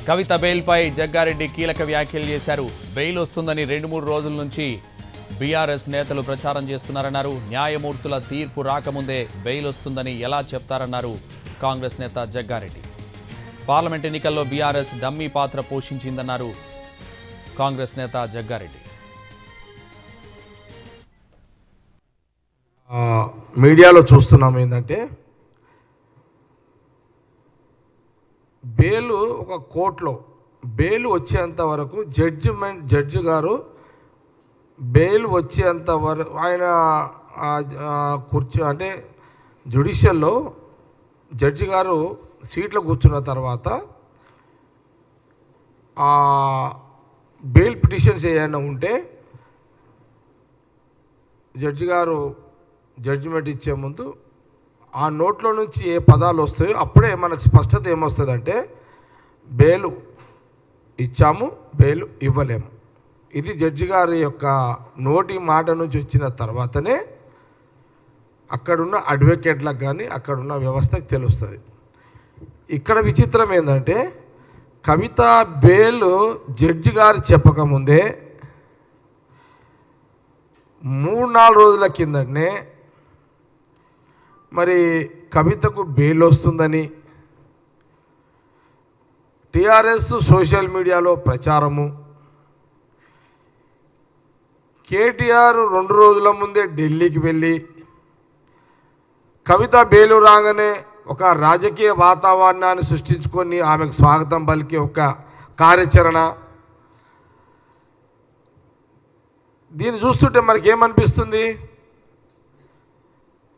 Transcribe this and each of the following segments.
కవిత బెయిల్పై జగ్గారెడ్డి కీలక వ్యాఖ్యలు చేశారు. బెయిల్ వస్తుందని 2-3 రోజుల నుంచి బీఆర్ఎస్ నేతలు ప్రచారం చేస్తున్నారన్నారు. న్యాయమూర్తుల తీర్పు రాకముందే బెయిల్ వస్తుందని ఎలా చెప్తారన్నారు కాంగ్రెస్ నేత జగ్గారెడ్డి. పార్లమెంట్ ఎన్నికల్లో బీఆర్ఎస్ డమ్మీ పాత్ర పోషించిందన్నారు కాంగ్రెస్ నేత జగ్గారెడ్డి. మీడియాలో చూస్తున్నాం ఏంటంటే బెయిల్ ఒక కోర్టులో బెయిల్ వచ్చేంత వరకు జడ్జి గారు బెయిల్ వచ్చేంత వరకు ఆయన కూర్చో అంటే జ్యుడిషియల్లో జడ్జి గారు సీట్లో కూర్చున్న తర్వాత బెయిల్ పిటిషన్స్ ఏమైనా ఉంటే జడ్జి గారు జడ్జిమెంట్ ఇచ్చే ముందు ఆ నోట్లో నుంచి ఏ పదాలు వస్తాయో అప్పుడే మనకు స్పష్టత ఏమొస్తుందంటే బెయిల్ ఇచ్చాము, బెయిల్ ఇవ్వలేము. ఇది జడ్జి గారి యొక్క నోటి మాట నుంచి వచ్చిన తర్వాతనే అక్కడున్న అడ్వకేట్లకు కానీ అక్కడున్న వ్యవస్థకు తెలుస్తుంది. ఇక్కడ విచిత్రం ఏంటంటే కవిత బెయిల్ జడ్జి గారు చెప్పకముందే 3-4 రోజుల కిందనే మరి కవితకు బెయిల్ వస్తుందని టీఆర్ఎస్ సోషల్ మీడియాలో ప్రచారము, కేటీఆర్ 2 రోజుల ముందే ఢిల్లీకి వెళ్ళి కవిత బెయిల్ రాగానే ఒక రాజకీయ వాతావరణాన్ని సృష్టించుకొని ఆమెకు స్వాగతం పలికి ఒక కార్యాచరణ. దీన్ని చూస్తుంటే మనకేమనిపిస్తుంది,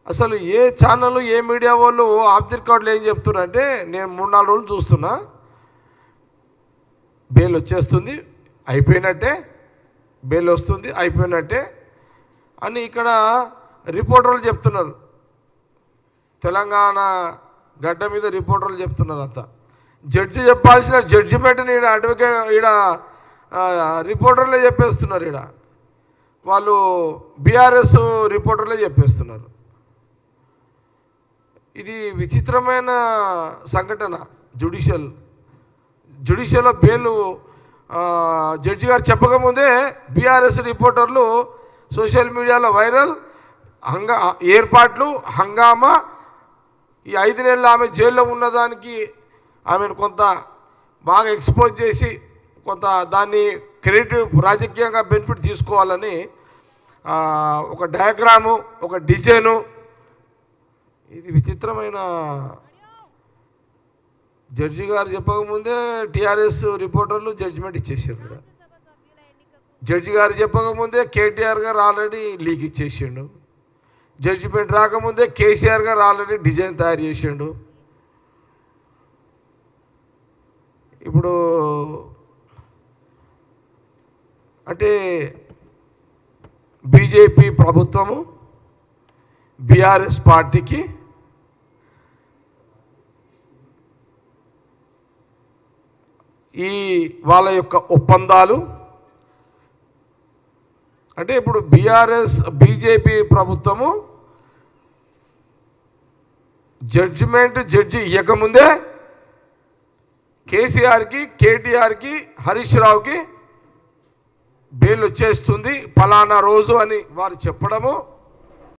అసలు ఏ ఛానల్ ఏ మీడియా వాళ్ళు ఆఫ్ ది రికార్డులు ఏం చెప్తున్నారంటే నేను 3-4 రోజులు చూస్తున్నా బెయిల్ వచ్చేస్తుంది అయిపోయినట్టే, బెయిల్ వస్తుంది అయిపోయినట్టే అని ఇక్కడ రిపోర్టర్లు చెప్తున్నారు. తెలంగాణ గడ్డ మీద రిపోర్టర్లు చెప్తున్నారు. అంతా జడ్జి చెప్పాల్సిన జడ్జిమెంట్ని ఈడ అడ్వకేట్ ఈడ రిపోర్టర్లే చెప్పేస్తున్నారు. ఈడ వాళ్ళు బీఆర్ఎస్ రిపోర్టర్లే చెప్పేస్తున్నారు. ఇది విచిత్రమైన సంఘటన. జ్యుడిషియల్లో బెయిల్ జడ్జి గారు చెప్పకముందే బీఆర్ఎస్ రిపోర్టర్లు సోషల్ మీడియాలో వైరల్ ఏర్పాట్లు హంగామా. ఈ 5 నెలలు ఆమె జైల్లో ఉన్నదానికి ఆమెను కొంత బాగా ఎక్స్పోజ్ చేసి కొంత దాన్ని క్రెడిట్ రాజకీయంగా బెనిఫిట్ తీసుకోవాలని ఒక డయాగ్రాము ఒక డిజైను. ఇది విచిత్రమైన. జడ్జి గారు చెప్పకముందే టీఆర్ఎస్ రిపోర్టర్లు జడ్జిమెంట్ ఇచ్చేసారు. జడ్జి గారు చెప్పకముందే కేటీఆర్ గారు ఆల్రెడీ లీక్ ఇచ్చేసిండు. జడ్జిమెంట్ రాకముందే కేసీఆర్ గారు ఆల్రెడీ డిజైన్ తయారు చేసిండు. ఇప్పుడు అంటే బీజేపీ ప్రభుత్వము బీఆర్ఎస్ పార్టీకి ఈ వాళ్ళ యొక్క ఒప్పందాలు అంటే ఇప్పుడు బీజేపీ ప్రభుత్వము జడ్జి ఇవ్వకముందే కేసీఆర్కి కేటీఆర్కి హరీష్ రావుకి బెయిల్ వచ్చేస్తుంది ఫలానా రోజు అని వారు చెప్పడము,